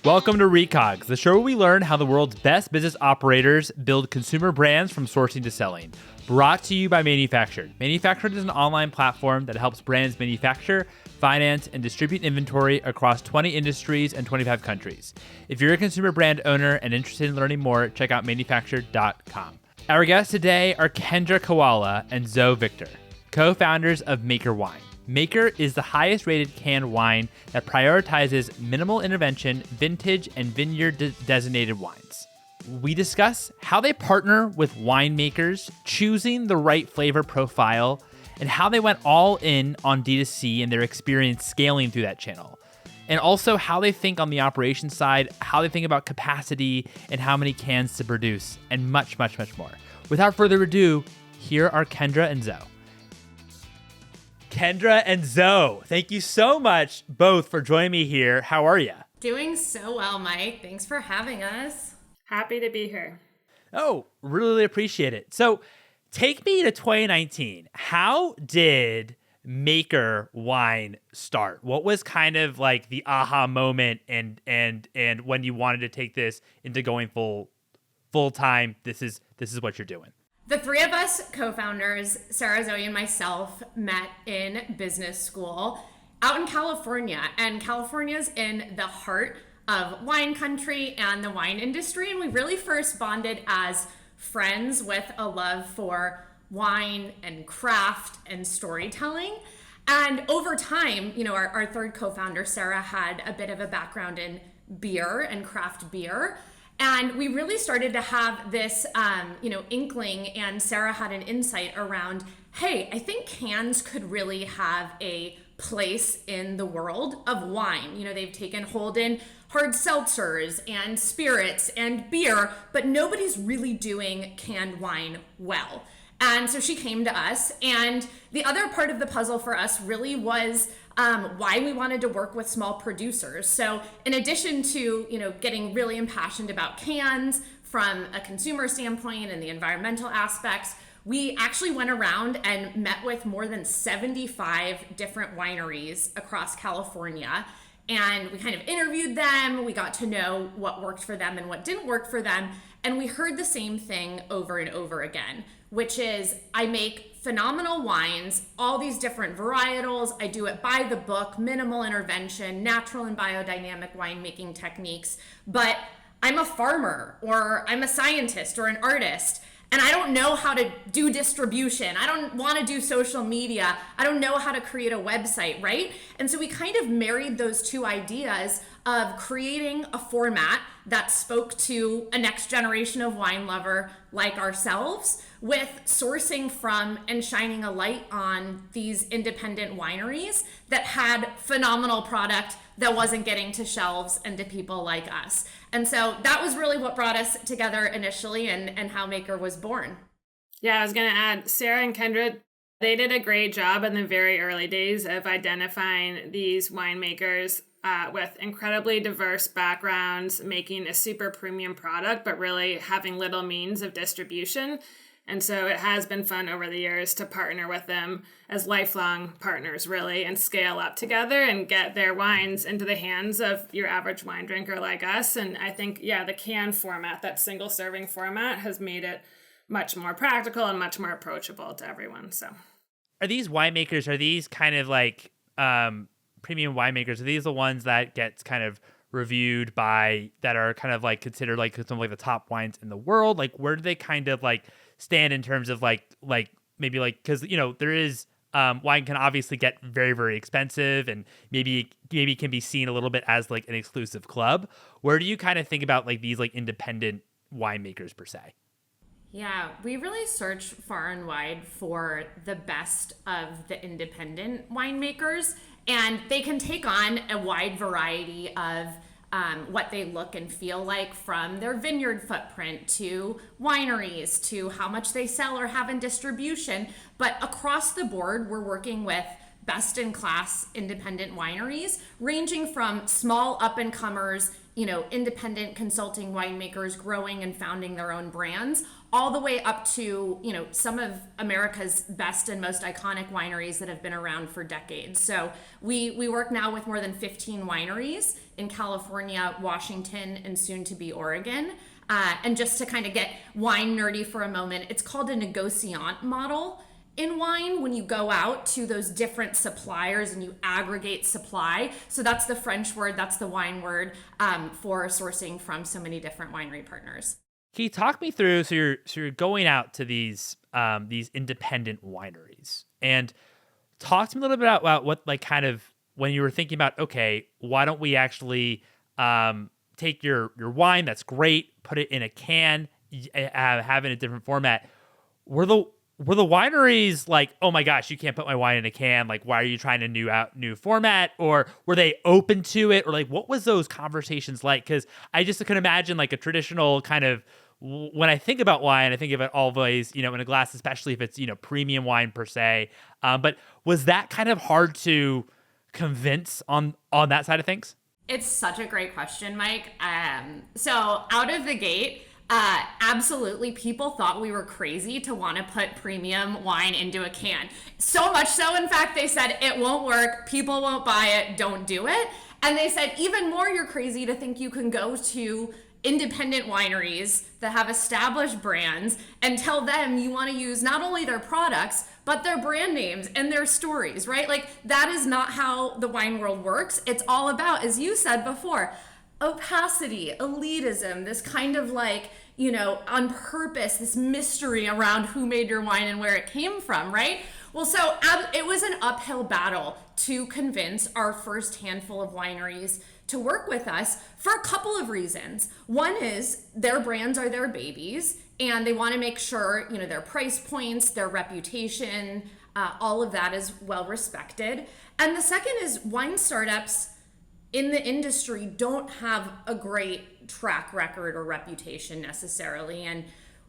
Welcome to Recogs, the show where we learn how the world's best business operators build consumer brands from sourcing to selling. Brought to you by Manufactured. Manufactured is an online platform that helps brands manufacture, finance, and distribute inventory across 20 industries and 25 countries. If you're a consumer brand owner and interested in learning more, check out manufactured.com. Our guests today are Kendra Kawala and Zoe Victor, co-founders of Maker Wine. Maker is the highest rated canned wine that prioritizes minimal intervention, vintage, and vineyard-designated wines. We discuss how they partner with winemakers, choosing the right flavor profile, and how they went all in on D2C and their experience scaling through that channel. And also how they think on the operations side, how they think about capacity and how many cans to produce, and much, much, much more. Without further ado, here are Kendra and Zoe. Kendra and Zoe, thank you so much both for joining me here. How are you? Doing so well, Mike. Thanks for having us. Happy to be here. Oh, really appreciate it. So take me to 2019. How did Maker Wine start? What was kind of like the aha moment and when you wanted to take this into going full time, this is what you're doing? The three of us co-founders, Sarah, Zoe, and myself, met in business school out in California. And California's in the heart of wine country and the wine industry. And we really first bonded as friends with a love for wine and craft and storytelling. And over time, our third co-founder, Sarah, had a bit of a background in beer and craft beer. And we really started to have this, inkling, and Sarah had an insight around, hey, I think cans could really have a place in the world of wine. They've taken hold in hard seltzers and spirits and beer, but nobody's really doing canned wine well. And so she came to us, and the other part of the puzzle for us really was why we wanted to work with small producers. So in addition to, getting really impassioned about cans from a consumer standpoint and the environmental aspects, we actually went around and met with more than 75 different wineries across California. And we kind of interviewed them. We got to know what worked for them and what didn't work for them. And we heard the same thing over and over again, which is I make phenomenal wines, all these different varietals. I do it by the book, minimal intervention, natural and biodynamic winemaking techniques. But I'm a farmer, or I'm a scientist, or an artist, and I don't know how to do distribution. I don't want to do social media. I don't know how to create a website, right? And so we kind of married those two ideas of creating a format that spoke to a next generation of wine lover like ourselves, with sourcing from and shining a light on these independent wineries that had phenomenal product that wasn't getting to shelves and to people like us. And so that was really what brought us together initially and how Maker was born. Yeah, I was going to add, Sarah and Kendra, they did a great job in the very early days of identifying these winemakers with incredibly diverse backgrounds, making a super premium product, but really having little means of distribution. And so it has been fun over the years to partner with them as lifelong partners, really, and scale up together and get their wines into the hands of your average wine drinker like us. And I think, the can format, that single serving format, has made it much more practical and much more approachable to everyone. So, are these winemakers, are these kind of like premium winemakers? Are these the ones that gets kind of reviewed by, that are kind of like considered like some of like the top wines in the world? Like, where do they kind of like stand in terms of like maybe like, because there is wine can obviously get very, very expensive, and maybe can be seen a little bit as like an exclusive club. Where do you kind of think about like these like independent winemakers per se? Yeah, we really search far and wide for the best of the independent winemakers, and they can take on a wide variety of what they look and feel like, from their vineyard footprint to wineries to how much they sell or have in distribution. But across the board, we're working with best-in-class independent wineries, ranging from small up-and-comers, independent consulting winemakers growing and founding their own brands, all the way up to, some of America's best and most iconic wineries that have been around for decades. So we work now with more than 15 wineries in California, Washington, and soon to be Oregon. And just to kind of get wine nerdy for a moment, it's called a negociant model in wine when you go out to those different suppliers and you aggregate supply. So that's the French word, that's the wine word for sourcing from so many different winery partners. Can you talk me through, so you're going out to these independent wineries, and talk to me a little bit about what, like, kind of when you were thinking about, okay, why don't we actually take your wine, that's great, put it in a can, have it in a different format. Were the wineries like, oh my gosh, you can't put my wine in a can, like, why are you trying a new format? Or were they open to it? Or like, what was those conversations like? Because I just can imagine like a traditional kind of, when I think about wine, I think of it always, in a glass, especially if it's, premium wine per se. But was that kind of hard to convince on that side of things? It's such a great question, Mike. So out of the gate, absolutely, people thought we were crazy to want to put premium wine into a can. So much so, in fact, they said it won't work, people won't buy it, don't do it. And they said even more, you're crazy to think you can go to independent wineries that have established brands and tell them you want to use not only their products, but their brand names and their stories, right? Like, that is not how the wine world works. It's all about, as you said before, opacity, elitism, this kind of like, on purpose, this mystery around who made your wine and where it came from, right? Well, so it was an uphill battle to convince our first handful of wineries to work with us for a couple of reasons. One is their brands are their babies, and they want to make sure, their price points, their reputation, all of that is well respected. And the second is wine startups in the industry don't have a great track record or reputation necessarily. And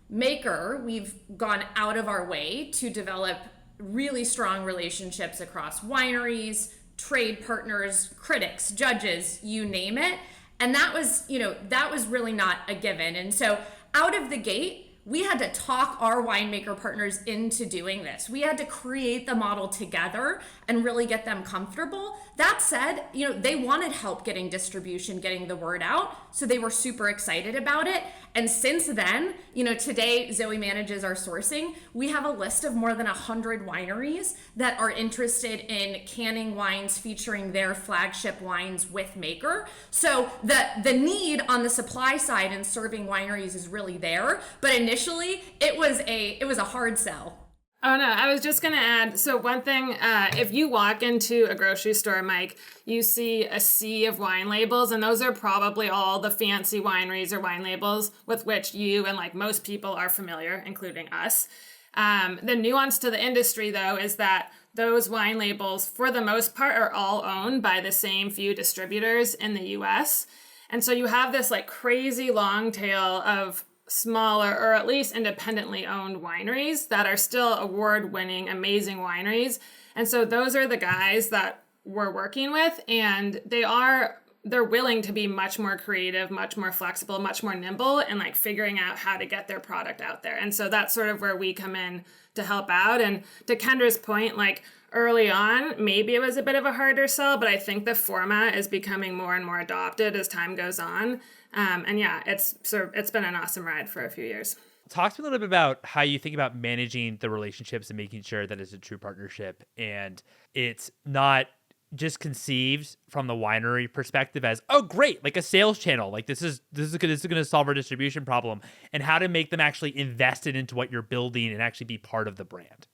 Maker, we've gone out of our way to develop really strong relationships across wineries, trade partners, critics, judges, you name it. And that was really not a given. And so out of the gate, we had to talk our winemaker partners into doing this. We had to create the model together and really get them comfortable. That said, they wanted help getting distribution, getting the word out. So they were super excited about it. And since then, today Zoe manages our sourcing. We have a list of more than 100 wineries that are interested in canning wines featuring their flagship wines with Maker. So the need on the supply side and serving wineries is really there. But initially, it was a hard sell. Oh, no, I was just going to add, so one thing, if you walk into a grocery store, Mike, you see a sea of wine labels, and those are probably all the fancy wineries or wine labels with which you and like most people are familiar, including us. The nuance to the industry, though, is that those wine labels, for the most part, are all owned by the same few distributors in the US. And so you have this like crazy long tail of smaller or at least independently owned wineries that are still award-winning, amazing wineries. And so those are the guys that we're working with, and they're willing to be much more creative, much more flexible, much more nimble, and like figuring out how to get their product out there. And so that's sort of where we come in to help out. And to Kendra's point, like early on, maybe it was a bit of a harder sell, but I think the format is becoming more and more adopted as time goes on. And yeah, it's been an awesome ride for a few years. Talk to me a little bit about how you think about managing the relationships and making sure that it's a true partnership and it's not just conceived from the winery perspective as, oh great, like a sales channel, like this is going to solve our distribution problem, and how to make them actually invested into what you're building and actually be part of the brand.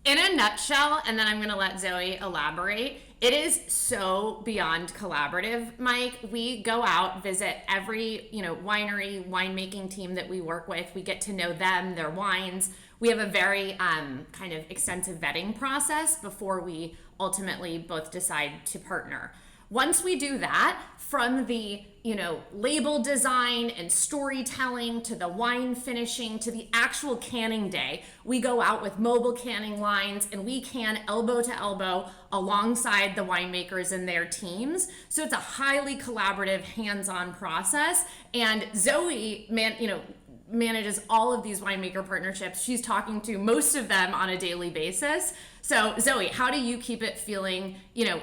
In a nutshell, and then I'm going to let Zoe elaborate, it is so beyond collaborative, Mike. We go out, visit every, winery, winemaking team that we work with. We get to know them, their wines. We have a very kind of extensive vetting process before we ultimately both decide to partner. Once we do that, from the, label design and storytelling to the wine finishing to the actual canning day, we go out with mobile canning lines and we can elbow to elbow alongside the winemakers and their teams. So it's a highly collaborative, hands-on process. And Zoe, manages all of these winemaker partnerships. She's talking to most of them on a daily basis. So Zoe, how do you keep it feeling,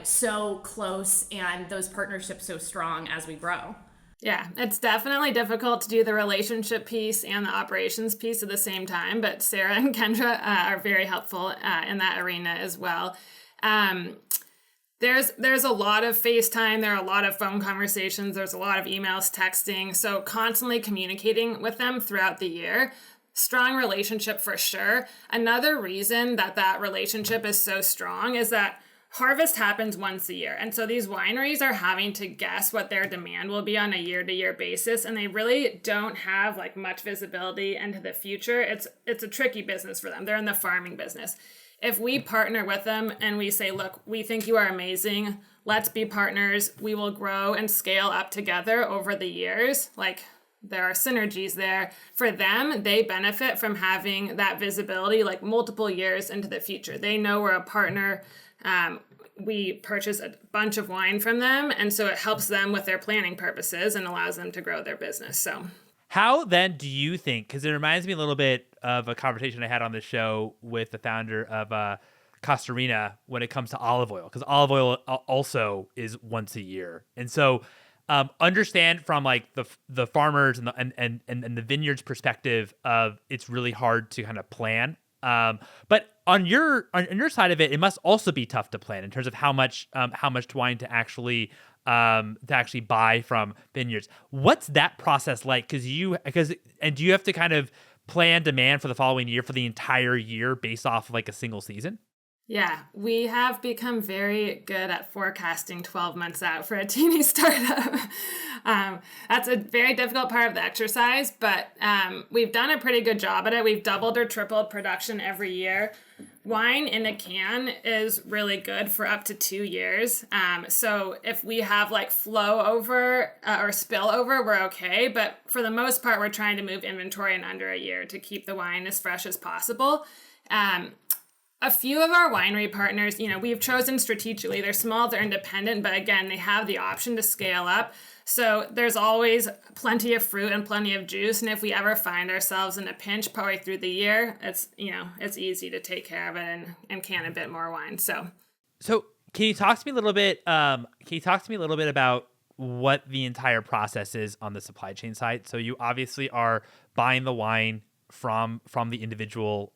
so close and those partnerships so strong as we grow? Yeah, it's definitely difficult to do the relationship piece and the operations piece at the same time, but Sarah and Kendra are very helpful in that arena as well. There's a lot of FaceTime, there are a lot of phone conversations, there's a lot of emails, texting, so constantly communicating with them throughout the year. Strong relationship for sure. Another reason that relationship is so strong is that harvest happens once a year. And so these wineries are having to guess what their demand will be on a year-to-year basis. And they really don't have like much visibility into the future. It's a tricky business for them. They're in the farming business. If we partner with them and we say, look, we think you are amazing, let's be partners, we will grow and scale up together over the years, like there are synergies there. For them, they benefit from having that visibility like multiple years into the future. They know we're a partner. We purchase a bunch of wine from them, and so it helps them with their planning purposes and allows them to grow their business. So how then do you think, because it reminds me a little bit of a conversation I had on the show with the founder of Costarina when it comes to olive oil, because olive oil also is once a year. And so understand from like the farmers and the vineyards perspective of it's really hard to kind of plan. But on your side of it, it must also be tough to plan in terms of how much wine to actually buy from vineyards. What's that process like? And do you have to kind of plan demand for the following year for the entire year based off of like a single season? Yeah, we have become very good at forecasting 12 months out for a teeny startup. That's a very difficult part of the exercise, but we've done a pretty good job at it. We've doubled or tripled production every year. Wine in a can is really good for up to 2 years. So if we have like flow over or spill over, we're okay. But for the most part, we're trying to move inventory in under a year to keep the wine as fresh as possible. A few of our winery partners, we've chosen strategically. They're small, they're independent, but again, they have the option to scale up. So there's always plenty of fruit and plenty of juice. And if we ever find ourselves in a pinch partway through the year, it's easy to take care of it and can a bit more wine. So can you talk to me a little bit? About what the entire process is on the supply chain side? So you obviously are buying the wine from the individual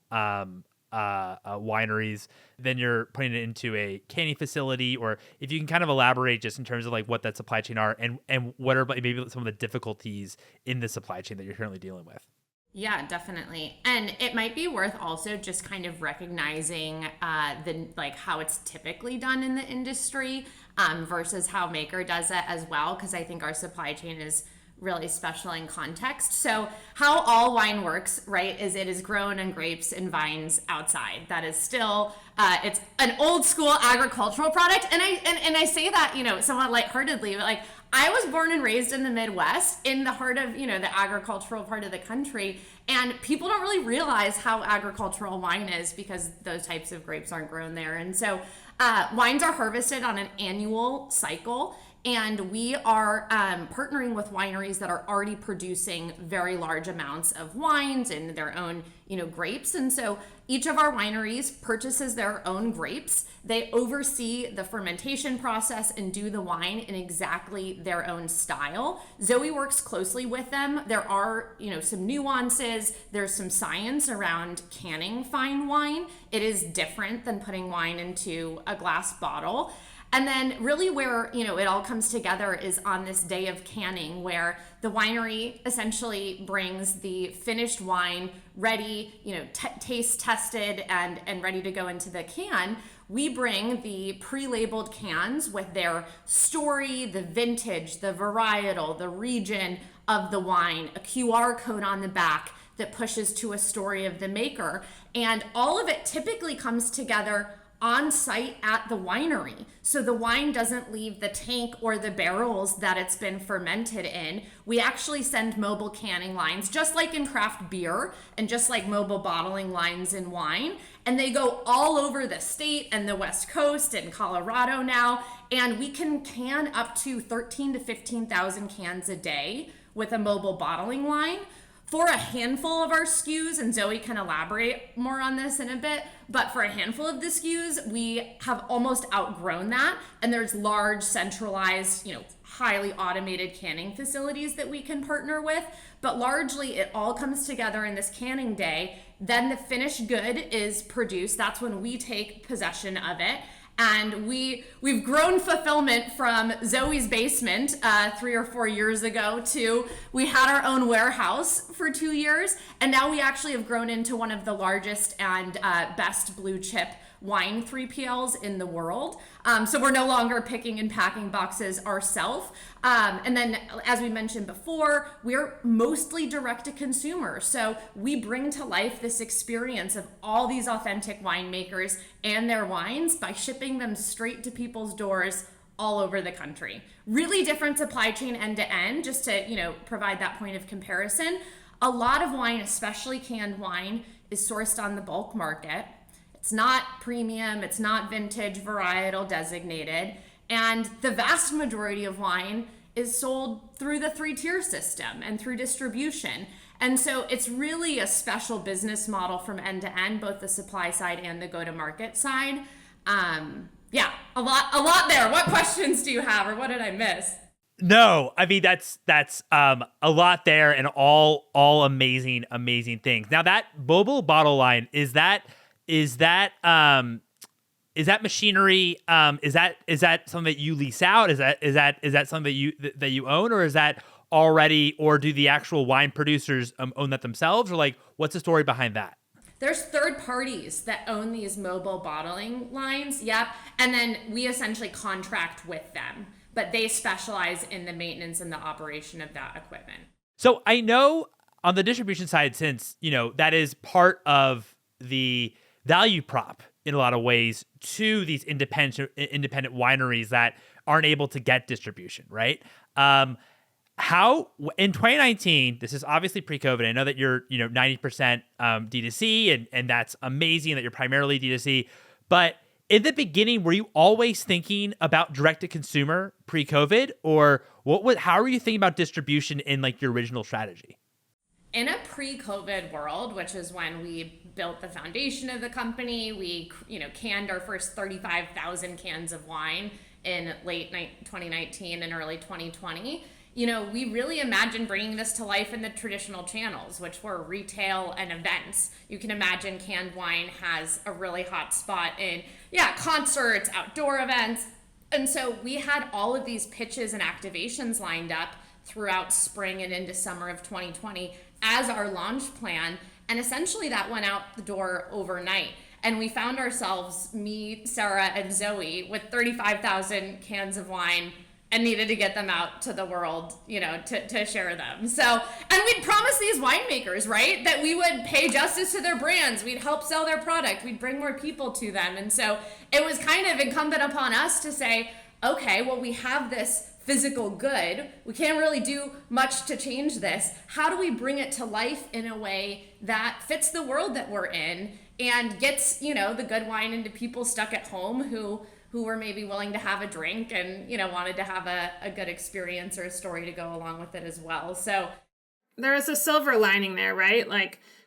wineries, then you're putting it into a canning facility, or if you can kind of elaborate just in terms of like what that supply chain are and what are maybe some of the difficulties in the supply chain that you're currently dealing with. Yeah, definitely. And it might be worth also just kind of recognizing how it's typically done in the industry versus how Maker does it as well, because I think our supply chain is really special in context. So how all wine works, right, is it is grown in grapes and vines outside. That is still, it's an old school agricultural product. And I say that, somewhat lightheartedly, but like I was born and raised in the Midwest in the heart of, the agricultural part of the country. And people don't really realize how agricultural wine is because those types of grapes aren't grown there. And so wines are harvested on an annual cycle. And we are partnering with wineries that are already producing very large amounts of wines and their own, grapes. And so each of our wineries purchases their own grapes. They oversee the fermentation process and do the wine in exactly their own style. Zoe works closely with them. There are, some nuances. There's some science around canning fine wine. It is different than putting wine into a glass bottle. And then really where, it all comes together is on this day of canning, where the winery essentially brings the finished wine ready, taste tested and ready to go into the can. We bring the pre-labeled cans with their story, the vintage, the varietal, the region of the wine, a QR code on the back that pushes to a story of the maker. And all of it typically comes together on site at the winery. So the wine doesn't leave the tank or the barrels that it's been fermented in. We actually send mobile canning lines, just like in craft beer and just like mobile bottling lines in wine. And they go all over the state and the West Coast and Colorado now. And we can can up to 13 to 15,000 cans a day with a mobile bottling line. For a handful of our SKUs, and Zoe can elaborate more on this in a bit, but for a handful of the SKUs, we have almost outgrown that. And there's large, centralized, highly automated canning facilities that we can partner with. But largely, it all comes together in this canning day. Then the finished good is produced. That's when we take possession of it. And we've grown fulfillment from Zoe's basement 3 or 4 years ago to we had our own warehouse for 2 years. And now we actually have grown into one of the largest and best blue chip wine 3PLs in the world. So we're no longer picking and packing boxes ourselves. And then, as we mentioned before, we're mostly direct to consumer. So we bring to life this experience of all these authentic winemakers and their wines by shipping them straight to people's doors all over the country. Really different supply chain end to end, just to, provide that point of comparison. A lot of wine, especially canned wine, is sourced on the bulk market. It's not premium, it's not vintage, varietal designated, and the vast majority of wine is sold through the 3-tier system and through distribution. And so it's really a special business model from end to end, both the supply side and the go-to-market side. A lot there. What questions do you have, or what did I miss? No, I mean that's a lot there, and all amazing things. Now that mobile bottle line, is that machinery? Is that something that you lease out? Is that something that you own, or is that already, or do the actual wine producers own that themselves, or what's the story behind that? There's third parties that own these mobile bottling lines. Yep. And then we essentially contract with them, but they specialize in the maintenance and the operation of that equipment. So I know on the distribution side, since, that is part of the value prop in a lot of ways to these independent wineries that aren't able to get distribution, right? How in 2019, this is obviously pre-COVID. I know that you're 90% D2C, and that's amazing that you're primarily D2C. But in the beginning, were you always thinking about direct to consumer pre-COVID, or how are you thinking about distribution in your original strategy? In a pre-COVID world, which is when we built the foundation of the company, we canned our first 35,000 cans of wine in late 2019 and early 2020. We really imagined bringing this to life in the traditional channels, which were retail and events. You can imagine canned wine has a really hot spot in, concerts, outdoor events. And so we had all of these pitches and activations lined up throughout spring and into summer of 2020 as our launch plan. And essentially that went out the door overnight. And we found ourselves, me, Sarah, and Zoe, with 35,000 cans of wine and needed to get them out to the world, to share them. So, and we'd promise these winemakers, right, that we would pay justice to their brands. We'd help sell their product. We'd bring more people to them. And so it was kind of incumbent upon us to say, okay, well, we have this physical good. We can't really do much to change this. How do we bring it to life in a way that fits the world that we're in and gets, the good wine into people stuck at home who were maybe willing to have a drink and, wanted to have a good experience or a story to go along with it as well. So there is a silver lining there, right?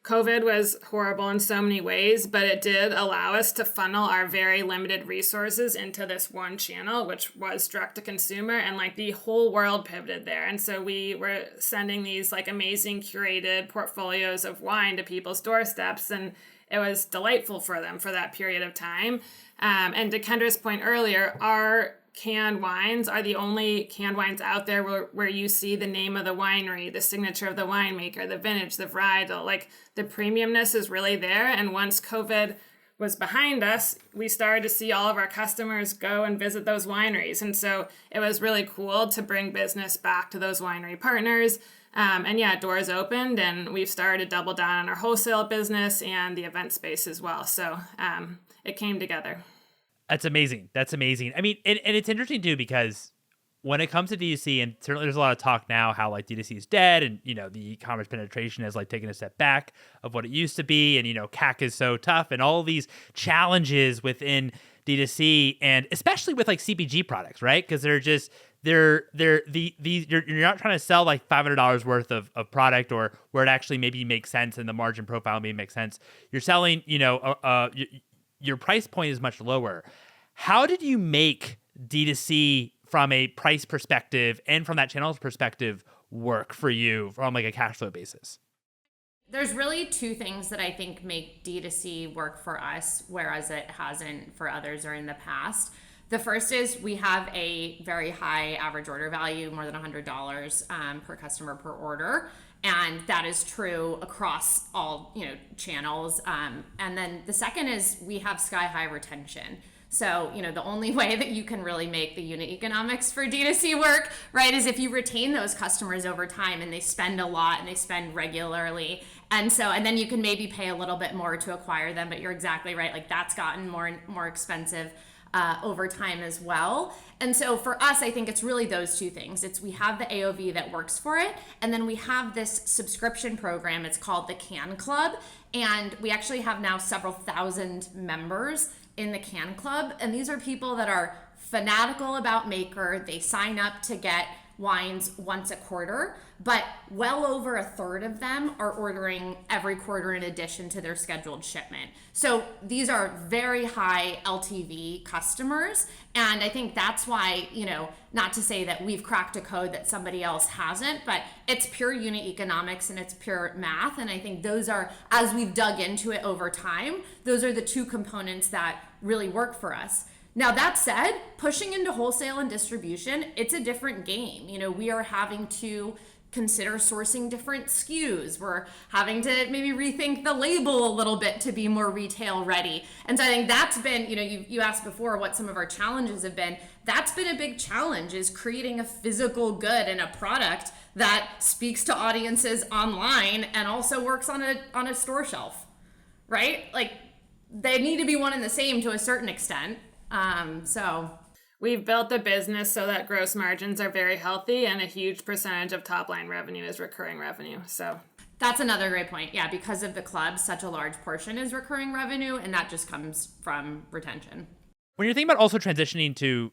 COVID was horrible in so many ways, but it did allow us to funnel our very limited resources into this one channel, which was direct to consumer, and the whole world pivoted there. And so we were sending these amazing curated portfolios of wine to people's doorsteps, and it was delightful for them for that period of time. And to Kendra's point earlier, our canned wines are the only canned wines out there where you see the name of the winery, the signature of the winemaker, the vintage, the varietal. The premiumness is really there. And once COVID was behind us, we started to see all of our customers go and visit those wineries. And so it was really cool to bring business back to those winery partners. Doors opened, and we've started to double down on our wholesale business and the event space as well. So it came together. That's amazing. I mean, and it's interesting too, because when it comes to D2C, and certainly there's a lot of talk now how D2C is dead, and the e-commerce penetration has taken a step back of what it used to be, and CAC is so tough, and all these challenges within D2C, and especially with CPG products, right? Because you're not trying to sell like $500 worth of product, or where it actually maybe makes sense and the margin profile maybe makes sense. You're selling, your price point is much lower. How did you make D2C from a price perspective and from that channel's perspective work for you from like a cash flow basis? There's really two things that I think make D2C work for us, whereas it hasn't for others or in the past. The first is we have a very high average order value, more than $100 per customer per order. And that is true across all channels. And then the second is we have sky high retention. So, the only way that you can really make the unit economics for D2C work, right, is if you retain those customers over time and they spend a lot and they spend regularly. And then you can maybe pay a little bit more to acquire them, but you're exactly right. Like that's gotten more expensive over time as well. And so for us, I think it's really those two things. We have the AOV that works for it, and then we have this subscription program. It's called the Can Club, and we actually have now several thousand members in the Can Club, and these are people that are fanatical about Maker. They sign up to get wines once a quarter, but well over a third of them are ordering every quarter in addition to their scheduled shipment. So these are very high LTV customers. And I think that's why, not to say that we've cracked a code that somebody else hasn't, but it's pure unit economics and it's pure math. And I think those are, as we've dug into it over time, those are the two components that really work for us. Now, that said, pushing into wholesale and distribution, it's a different game. We are having to consider sourcing different SKUs. We're having to maybe rethink the label a little bit to be more retail ready. And so I think that's been, you asked before what some of our challenges have been. That's been a big challenge, is creating a physical good and a product that speaks to audiences online and also works on a store shelf, right? Like they need to be one and the same to a certain extent. So we've built the business so that gross margins are very healthy and a huge percentage of top line revenue is recurring revenue. So that's another great point. Yeah, because of the club, such a large portion is recurring revenue, and that just comes from retention. When you're thinking about also transitioning to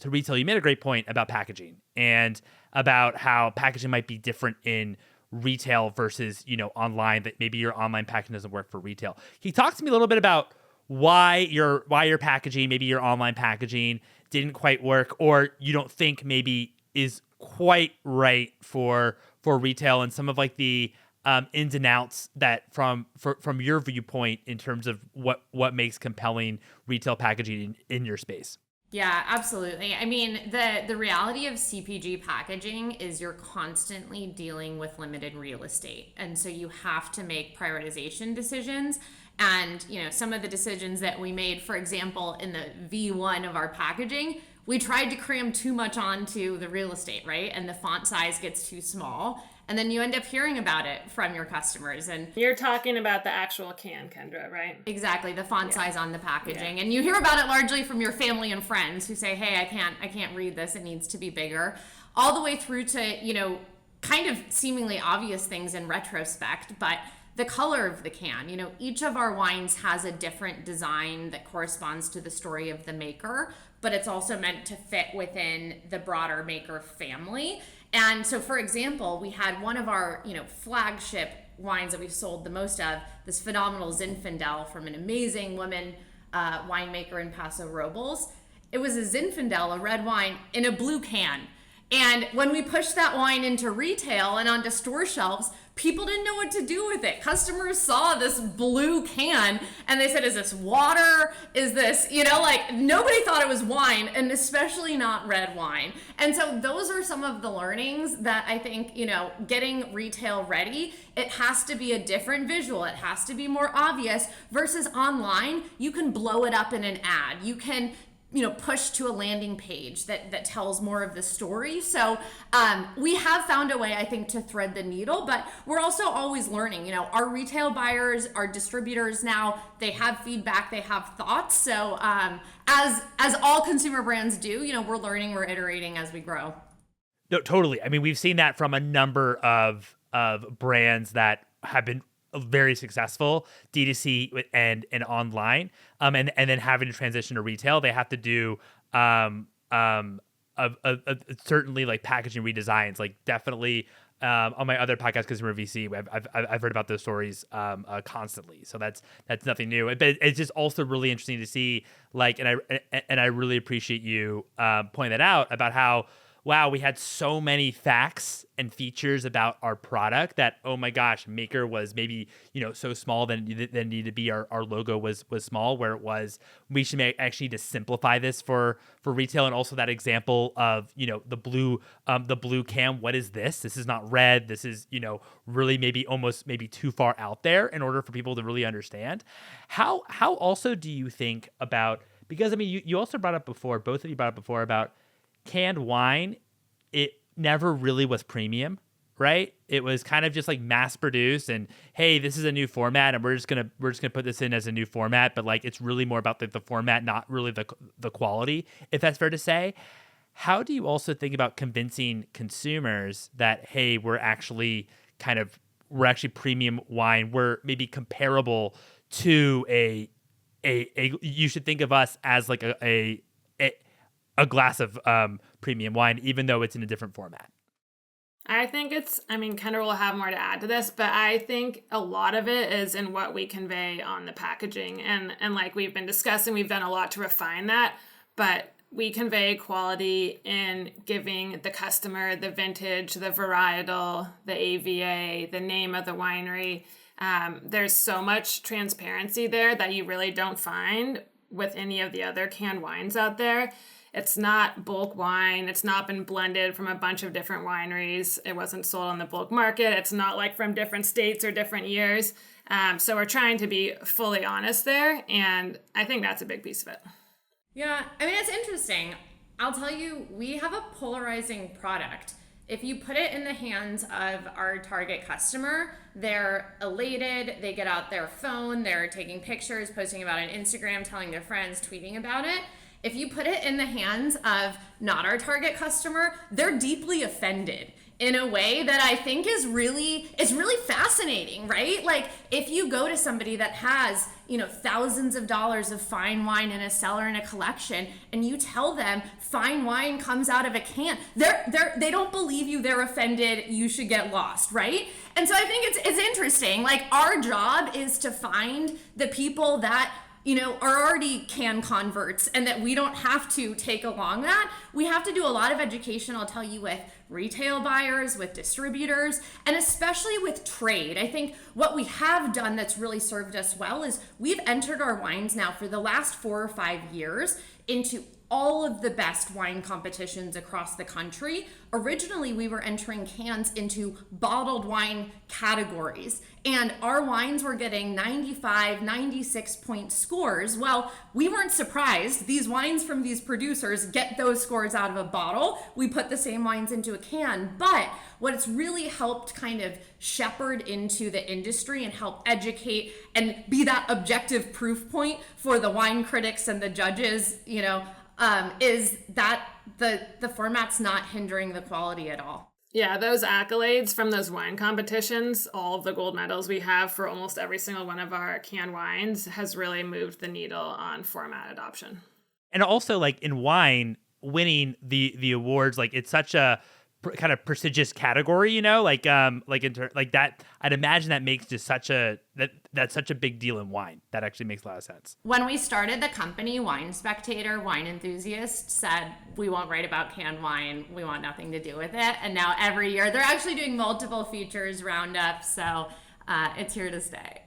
retail, you made a great point about packaging and about how packaging might be different in retail versus online, that maybe your online packaging doesn't work for retail. Can you talk to me a little bit about why your packaging, maybe your online packaging didn't quite work, or you don't think maybe is quite right for retail, and some of like the ins and outs that from your viewpoint in terms of what makes compelling retail packaging in your space? Yeah, absolutely. I mean, the reality of CPG packaging is you're constantly dealing with limited real estate. And so you have to make prioritization decisions. And, some of the decisions that we made, for example, in the V1 of our packaging, we tried to cram too much onto the real estate, right? And the font size gets too small. And then you end up hearing about it from your customers. And you're talking about the actual can, Kendra, right? Exactly, the font size on the packaging. Yeah. And you hear about it largely from your family and friends who say, hey, I can't read this, it needs to be bigger. All the way through to, kind of seemingly obvious things in retrospect, but the color of the can, each of our wines has a different design that corresponds to the story of the maker, but it's also meant to fit within the broader maker family. And so, for example, we had one of our, flagship wines that we've sold the most of, this phenomenal Zinfandel from an amazing woman winemaker in Paso Robles. It was a Zinfandel, a red wine, in a blue can. And when we pushed that wine into retail and onto store shelves, people didn't know what to do with it. Customers saw this blue can and they said, is this water? Is this, nobody thought it was wine, and especially not red wine. And so those are some of the learnings that I think, getting retail ready, it has to be a different visual. It has to be more obvious versus online. You can blow it up in an ad. You can push to a landing page that tells more of the story. So we have found a way, I think, to thread the needle, but we're also always learning. Our retail buyers, our distributors now, they have feedback, they have thoughts. So as all consumer brands do, we're learning, we're iterating as we grow. No, totally. I mean, we've seen that from a number of brands that have been very successful D2C and online, and then having to transition to retail. They have to do certainly like packaging redesigns, like definitely on my other podcast, Consumer VC, I've heard about those stories constantly. So that's nothing new. But it's just also really interesting to see, like, and I really appreciate you pointing that out about how, wow, we had so many facts and features about our product that, oh my gosh, Maker was maybe, so small that needed to be, our logo was small, where it was, we should actually need to simplify this for retail. And also that example of, the blue can, what is this? This is not red. This is, really maybe too far out there in order for people to really understand. How also do you think about, because I mean, you also brought up before, both of you brought up before about canned wine, it never really was premium, right? It was kind of just like mass produced and, hey, this is a new format and we're just gonna put this in as a new format, but like it's really more about the format, not really the quality, if that's fair to say. How do you also think about convincing consumers that, hey, we're actually premium wine, we're maybe comparable to a you should think of us as like a glass of premium wine, even though it's in a different format? I think Kendra will have more to add to this, but I think a lot of it is in what we convey on the packaging. And like we've been discussing, we've done a lot to refine that, but we convey quality in giving the customer the vintage, the varietal, the AVA, the name of the winery. There's so much transparency there that you really don't find with any of the other canned wines out there. It's not bulk wine. It's not been blended from a bunch of different wineries. It wasn't sold on the bulk market. It's not like from different states or different years. So we're trying to be fully honest there. And I think that's a big piece of it. Yeah, I mean, it's interesting. I'll tell you, we have a polarizing product. If you put it in the hands of our target customer, they're elated, they get out their phone, they're taking pictures, posting about it on Instagram, telling their friends, tweeting about it. If you put it in the hands of not our target customer, they're deeply offended in a way that I think is really fascinating, right? Like if you go to somebody that has, thousands of dollars of fine wine in a cellar in a collection, and you tell them fine wine comes out of a can, they don't believe you, they're offended, you should get lost, right? And so I think it's interesting. Like our job is to find the people that are already can converts and that we don't have to take along that. We have to do a lot of education, I'll tell you, with retail buyers, with distributors, and especially with trade. I think what we have done that's really served us well is we've entered our wines now for the last 4 or 5 years into all of the best wine competitions across the country. Originally, we were entering cans into bottled wine categories, and our wines were getting 95, 96 point scores. Well, we weren't surprised. These wines from these producers get those scores out of a bottle. We put the same wines into a can, but what it's really helped kind of shepherd into the industry and help educate and be that objective proof point for the wine critics and the judges, is that the format's not hindering the quality at all. Yeah, those accolades from those wine competitions, all of the gold medals we have for almost every single one of our canned wines, has really moved the needle on format adoption. And also, like in wine, winning the awards, like it's such a kind of prestigious category, like that. I'd imagine that makes just that's such a big deal in wine. That actually makes a lot of sense. When we started the company, Wine Spectator, Wine Enthusiast said, we won't write about canned wine. We want nothing to do with it. And now every year they're actually doing multiple features, roundups. So it's here to stay.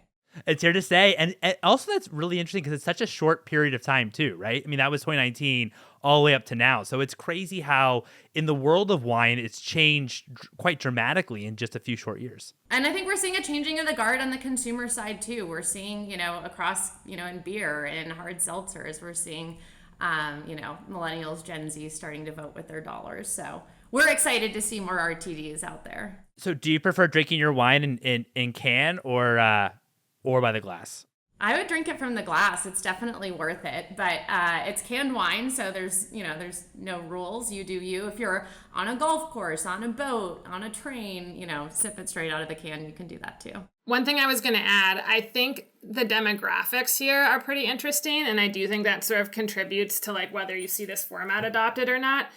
It's here to stay. And also that's really interesting because it's such a short period of time too, right? I mean, that was 2019 all the way up to now. So it's crazy how in the world of wine, it's changed quite dramatically in just a few short years. And I think we're seeing a changing of the guard on the consumer side too. We're seeing, across, in beer and hard seltzers, we're seeing, millennials, Gen Z starting to vote with their dollars. So we're excited to see more RTDs out there. So do you prefer drinking your wine in can or by the glass? I would drink it from the glass. It's definitely worth it, but it's canned wine, so there's no rules. You do you. If you're on a golf course, on a boat, on a train, sip it straight out of the can. You can do that too. One thing I was going to add, I think the demographics here are pretty interesting, and I do think that sort of contributes to like whether you see this format adopted or not.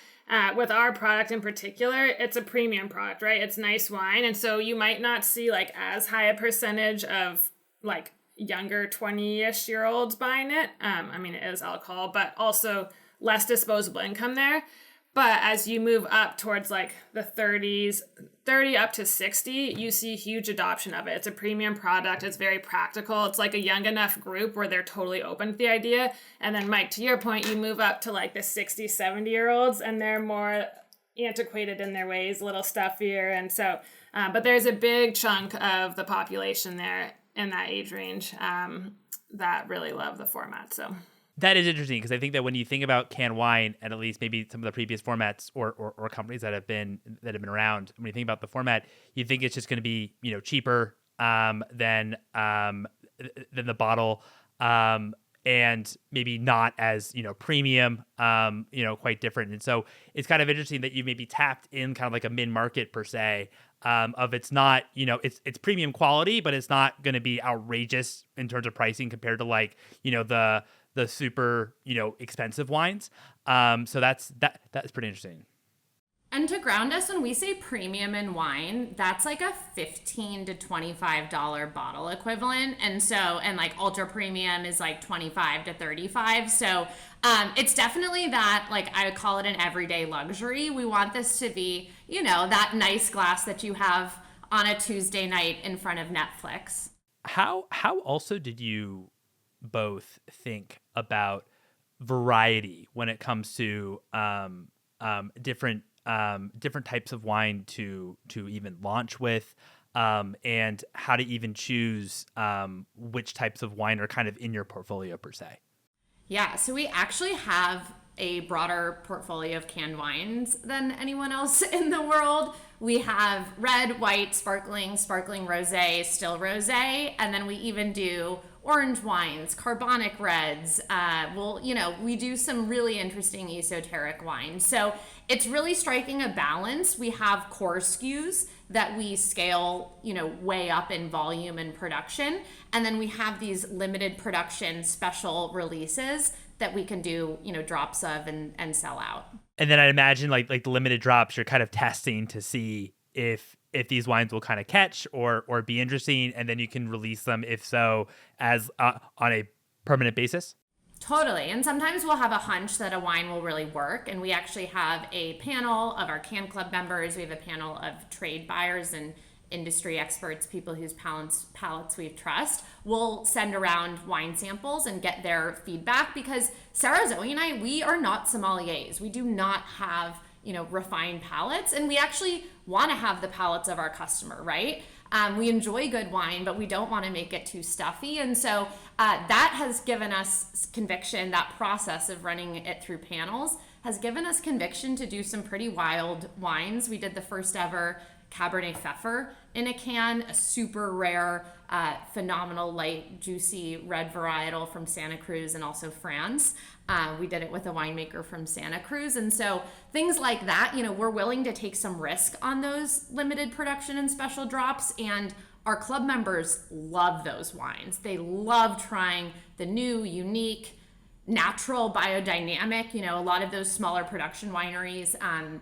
With our product in particular, it's a premium product, right? It's nice wine. And so you might not see like as high a percentage of like younger 20-ish year olds buying it. I mean, it is alcohol, but also less disposable income there. But as you move up towards like the 30s, 30 up to 60, you see huge adoption of it. It's a premium product. It's very practical. It's like a young enough group where they're totally open to the idea. And then Mike, to your point, you move up to like the 60, 70-year-olds and they're more antiquated in their ways, a little stuffier. And so, but there's a big chunk of the population there in that age range that really love the format. So that is interesting because I think that when you think about canned wine, and at least maybe some of the previous formats or companies that have been around, when you think about the format, you think it's just going to be cheaper than the bottle, and maybe not as premium, quite different. And so it's kind of interesting that you maybe tapped in kind of like a mid market per se. Of it's not it's premium quality, but it's not going to be outrageous in terms of pricing compared to like the super expensive wines. So that's pretty interesting. And to ground us, when we say premium in wine, that's like a $15 to $25 bottle equivalent. And like ultra premium is like $25 to $35. So it's definitely that, like I would call it an everyday luxury. We want this to be, that nice glass that you have on a Tuesday night in front of Netflix. How also did you both think about variety when it comes to different types of wine to even launch with, and how to even choose which types of wine are kind of in your portfolio per se? Yeah, so we actually have a broader portfolio of canned wines than anyone else in the world. We have red, white, sparkling rosé, still rosé, and then we even do orange wines, carbonic reds. We do some really interesting esoteric wines. So it's really striking a balance. We have core SKUs that we scale, way up in volume and production. And then we have these limited production special releases that we can do, drops of and sell out. And then I'd imagine like the limited drops, you're kind of testing to see if these wines will kind of catch or be interesting, and then you can release them, if so, as on a permanent basis. Totally. And sometimes we'll have a hunch that a wine will really work. And we actually have a panel of our Can Club members. We have a panel of trade buyers and industry experts, people whose palates we trust. We'll send around wine samples and get their feedback, because Sarah, Zoe, and I, we are not sommeliers. We do not have, refined palates. And we actually want to have the palates of our customer, right? We enjoy good wine, but we don't want to make it too stuffy. And so that has given us conviction. That process of running it through panels has given us conviction to do some pretty wild wines. We did the first ever Cabernet Pfeffer in a can, a super rare, phenomenal, light, juicy red varietal from Santa Cruz and also France. We did it with a winemaker from Santa Cruz. And so things like that, we're willing to take some risk on those limited production and special drops. And our club members love those wines. They love trying the new, unique, natural, biodynamic, a lot of those smaller production wineries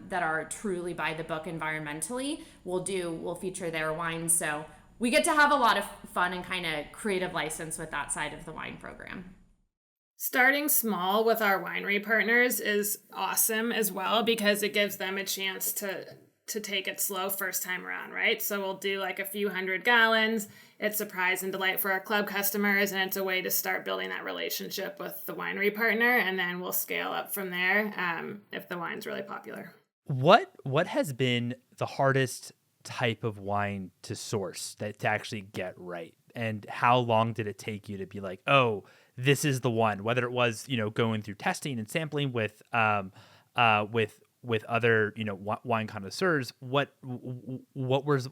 that are truly by the book environmentally will feature their wines. So we get to have a lot of fun and kind of creative license with that side of the wine program. Starting small with our winery partners is awesome as well, because it gives them a chance to take it slow first time around, right? So we'll do like a few 100 gallons. It's surprise and delight for our club customers, and it's a way to start building that relationship with the winery partner, and then we'll scale up from there if the wine's really popular. What has been the hardest type of wine to source, to actually get right? And how long did it take you to be like, oh, this is the one? Whether it was, going through testing and sampling with other, wine connoisseurs, what was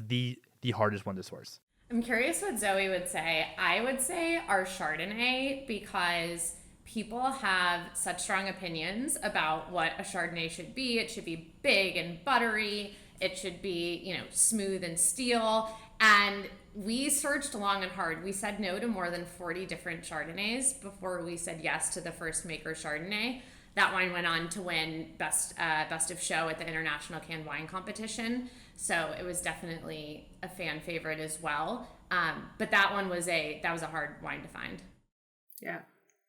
the hardest one to source? I'm curious what Zoe would say. I would say our Chardonnay, because people have such strong opinions about what a Chardonnay should be. It should be big and buttery. It should be, smooth and steel. And we searched long and hard. We said no to more than 40 different Chardonnays before we said yes to the first Maker Chardonnay. that wine went on to win best of show at the International Canned Wine Competition. So it was definitely a fan favorite as well. But that one was a hard wine to find. Yeah,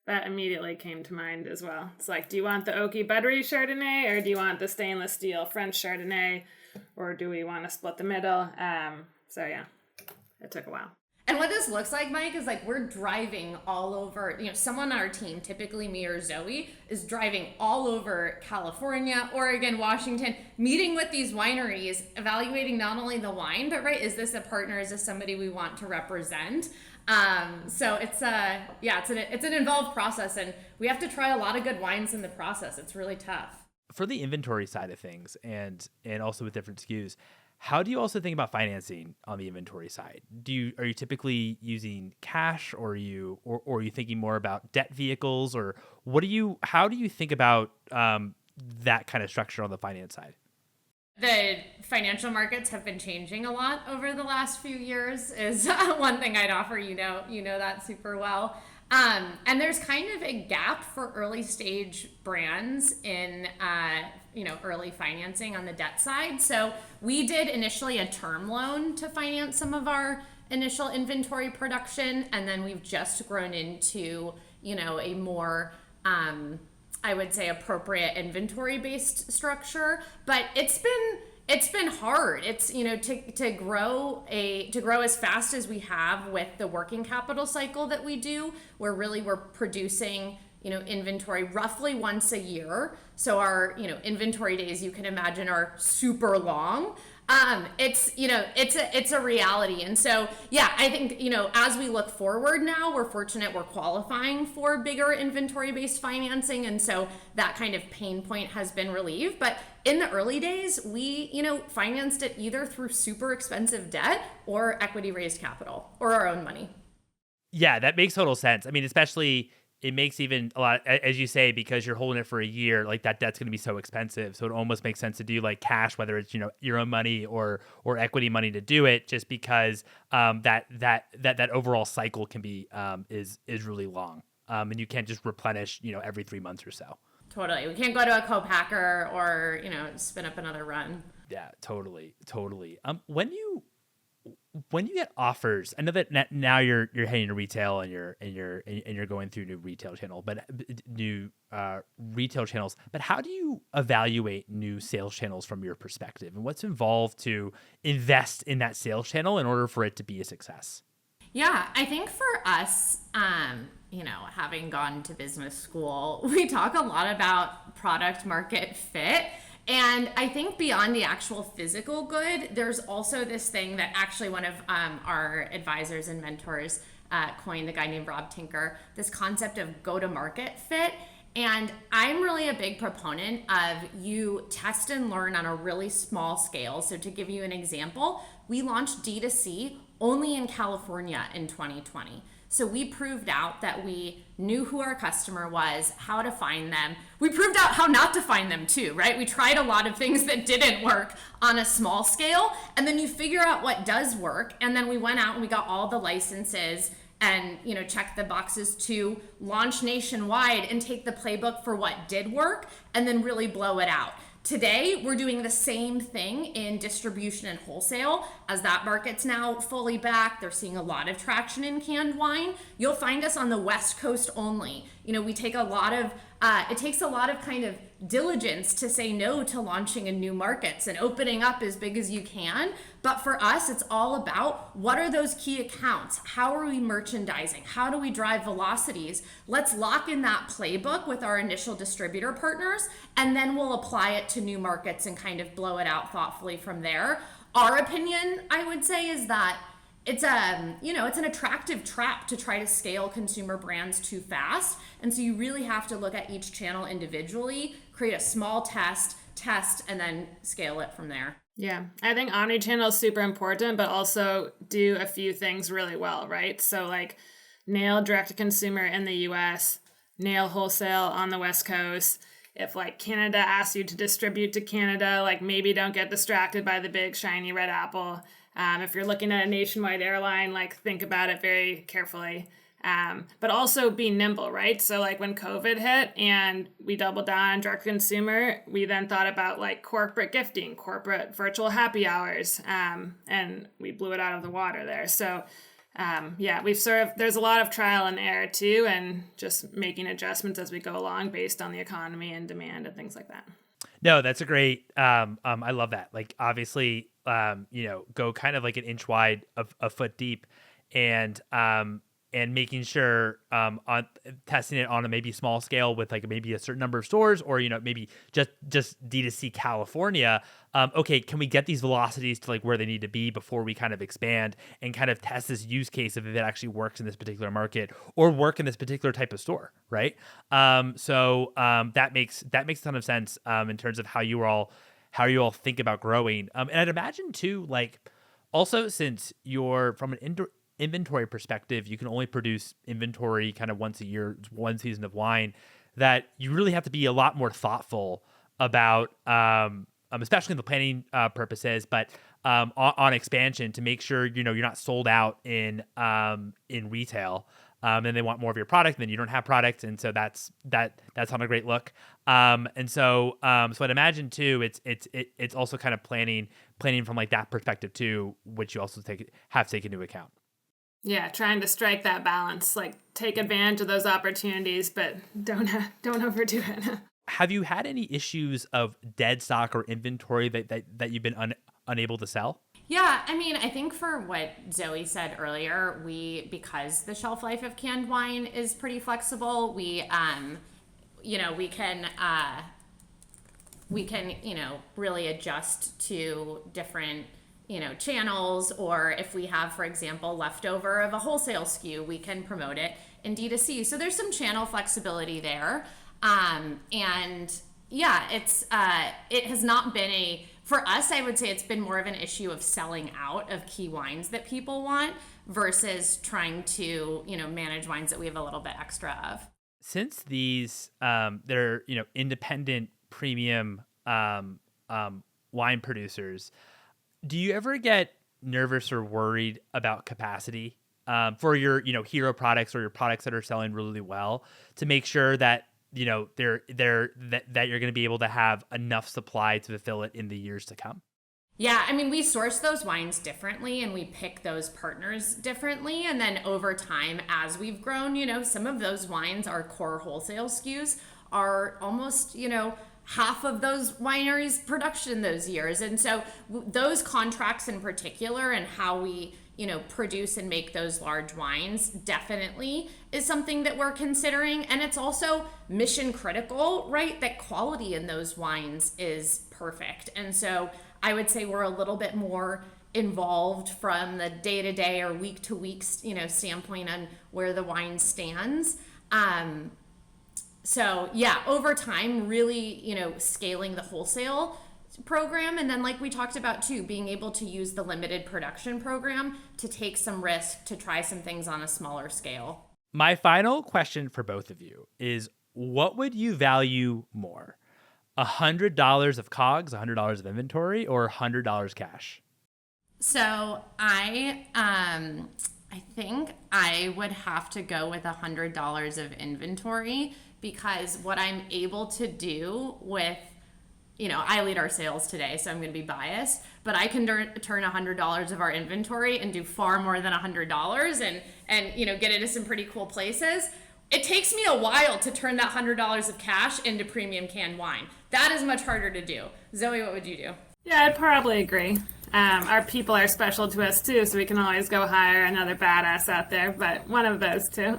that immediately came to mind as well. It's like, do you want the oaky buttery Chardonnay, or do you want the stainless steel French Chardonnay, or do we want to split the middle? So yeah, it took a while. And what this looks like, Mike, is like we're driving all over, someone on our team, typically me or Zoe, is driving all over California, Oregon, Washington, meeting with these wineries, evaluating not only the wine, but is this a partner? Is this somebody we want to represent? So it's an involved process, and we have to try a lot of good wines in the process. It's really tough. For the inventory side of things and also with different SKUs, how do you also think about financing on the inventory side? Are you typically using cash, or are you thinking more about debt vehicles, or how do you think about that kind of structure on the finance side? The financial markets have been changing a lot over the last few years is one thing I'd offer. You know that super well. And there's kind of a gap for early stage brands in early financing on the debt side. So we did initially a term loan to finance some of our initial inventory production, and then we've just grown into a more I would say appropriate inventory based structure. But it's been hard. It's to grow as fast as we have with the working capital cycle that we do, where really we're producing inventory roughly once a year. So our inventory days, you can imagine, are super long. It's a reality. And so, yeah, I think, as we look forward now, we're fortunate we're qualifying for bigger inventory-based financing. And so that kind of pain point has been relieved. But in the early days, we, financed it either through super expensive debt or equity raised capital or our own money. Yeah, that makes total sense. I mean, especially it makes even a lot, as you say, because you're holding it for a year, like that debt's going to be so expensive. So it almost makes sense to do like cash, whether it's, your own money or equity money to do it, just because that overall cycle can be, is really long. And you can't just replenish, every 3 months or so. Totally. We can't go to a co-packer or, spin up another run. Yeah, totally. When you get offers, I know that now you're heading to retail and you're going through new retail channels, but how do you evaluate new sales channels from your perspective, and what's involved to invest in that sales channel in order for it to be a success? Yeah, I think for us, having gone to business school, we talk a lot about product market fit. And I think beyond the actual physical good, there's also this thing that actually one of our advisors and mentors coined, a guy named Rob Tinker, this concept of go-to-market fit. And I'm really a big proponent of you test and learn on a really small scale. So to give you an example, we launched D2C only in California in 2020. So we proved out that we knew who our customer was, how to find them. We proved out how not to find them too, right? We tried a lot of things that didn't work on a small scale, and then you figure out what does work. And then we went out and we got all the licenses and, check the boxes to launch nationwide and take the playbook for what did work and then really blow it out. Today, we're doing the same thing in distribution and wholesale. As that market's now fully back, they're seeing a lot of traction in canned wine. You'll find us on the West Coast only. We take it takes a lot of kind of diligence to say no to launching in new markets and opening up as big as you can. But for us, it's all about what are those key accounts? How are we merchandising? How do we drive velocities? Let's lock in that playbook with our initial distributor partners, and then we'll apply it to new markets and kind of blow it out thoughtfully from there. Our opinion, I would say, is that it's an attractive trap to try to scale consumer brands too fast. And so you really have to look at each channel individually, create a small test, and then scale it from there. Yeah, I think omnichannel is super important, but also do a few things really well, right? So like nail direct to consumer in the US, nail wholesale on the West Coast. If like Canada asks you to distribute to Canada, like maybe don't get distracted by the big shiny red apple. If you're looking at a nationwide airline, like think about it very carefully. but also be nimble, right? So like when COVID hit and we doubled down on direct consumer, we then thought about like corporate gifting, corporate virtual happy hours, and we blew it out of the water there. So there's a lot of trial and error too, and just making adjustments as we go along based on the economy and demand and things like that. No, that's a great, I love that. Like obviously, go kind of like an inch wide, a foot deep, and making sure on testing it on a maybe small scale with like maybe a certain number of stores, or maybe just D2C California. Okay, can we get these velocities to like where they need to be before we kind of expand and kind of test this use case if it actually works in this particular market or work in this particular type of store, right? So that makes a ton of sense in terms of how you all think about growing. And I'd imagine too, like also since you're from an inventory perspective, you can only produce inventory kind of once a year, one season of wine, that you really have to be a lot more thoughtful about, especially in the planning purposes, but on expansion to make sure you're not sold out in retail. And they want more of your product, and then you don't have product, and so that's not a great look. So I'd imagine too, it's also kind of planning from like that perspective too, which you also have to take into account. Yeah, trying to strike that balance, like take advantage of those opportunities, but don't overdo it. Have you had any issues of dead stock or inventory that you've been unable to sell? Yeah, I mean, I think for what Zoe said earlier, because the shelf life of canned wine is pretty flexible, we can really adjust to different channels, or if we have, for example, leftover of a wholesale SKU, we can promote it in D2C. So there's some channel flexibility there. And yeah, it has not been for us, I would say it's been more of an issue of selling out of key wines that people want versus trying to, manage wines that we have a little bit extra of. Since these, they're, independent premium, wine producers, do you ever get nervous or worried about capacity for your, hero products or your products that are selling really well, to make sure that that you're going to be able to have enough supply to fulfill it in the years to come? Yeah, I mean, we source those wines differently and we pick those partners differently. And then over time, as we've grown, some of those wines, our core wholesale SKUs, are almost, half of those wineries' production those years. And so those contracts in particular and how we produce and make those large wines definitely is something that we're considering. And it's also mission critical, right? That quality in those wines is perfect. And so I would say we're a little bit more involved from the day-to-day or week-to-week, standpoint on where the wine stands. So yeah, over time, really, scaling the wholesale program. And then like we talked about too, being able to use the limited production program to take some risk, to try some things on a smaller scale. My final question for both of you is, what would you value more? $100 of COGS, $100 of inventory, or $100 cash? So I think I would have to go with $100 of inventory, because what I'm able to do with, I lead our sales today, so I'm going to be biased, but I can turn $100 of our inventory and do far more than $100 and get into some pretty cool places. It takes me a while to turn that $100 of cash into premium canned wine. That is much harder to do. Zoe, what would you do? Yeah, I'd probably agree. Our people are special to us too, so we can always go hire another badass out there, but one of those two.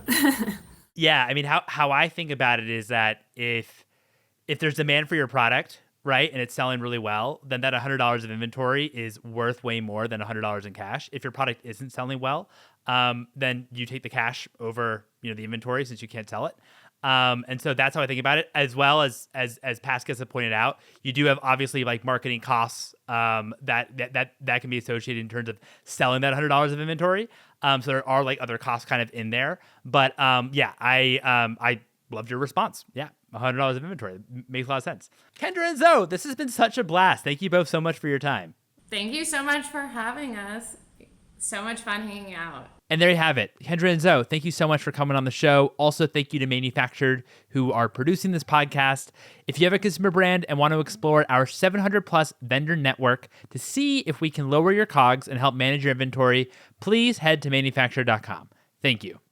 Yeah, I mean, how I think about it is that if there's demand for your product, right, and it's selling really well, then that $100 of inventory is worth way more than $100 in cash. If your product isn't selling well, then you take the cash over, the inventory, since you can't sell it. And so that's how I think about it, as well as Pascas have pointed out, you do have obviously like marketing costs that can be associated in terms of selling that $100 of inventory. So there are like other costs kind of in there, but I loved your response. Yeah, $100 of inventory makes a lot of sense. Kendra and Zoe, this has been such a blast. Thank you both so much for your time. Thank you so much for having us. So much fun hanging out. And there you have it. Kendra and Zoe, thank you so much for coming on the show. Also, thank you to Manufactured, who are producing this podcast. If you have a consumer brand and want to explore our 700 plus vendor network to see if we can lower your COGS and help manage your inventory, please head to manufactured.com. Thank you.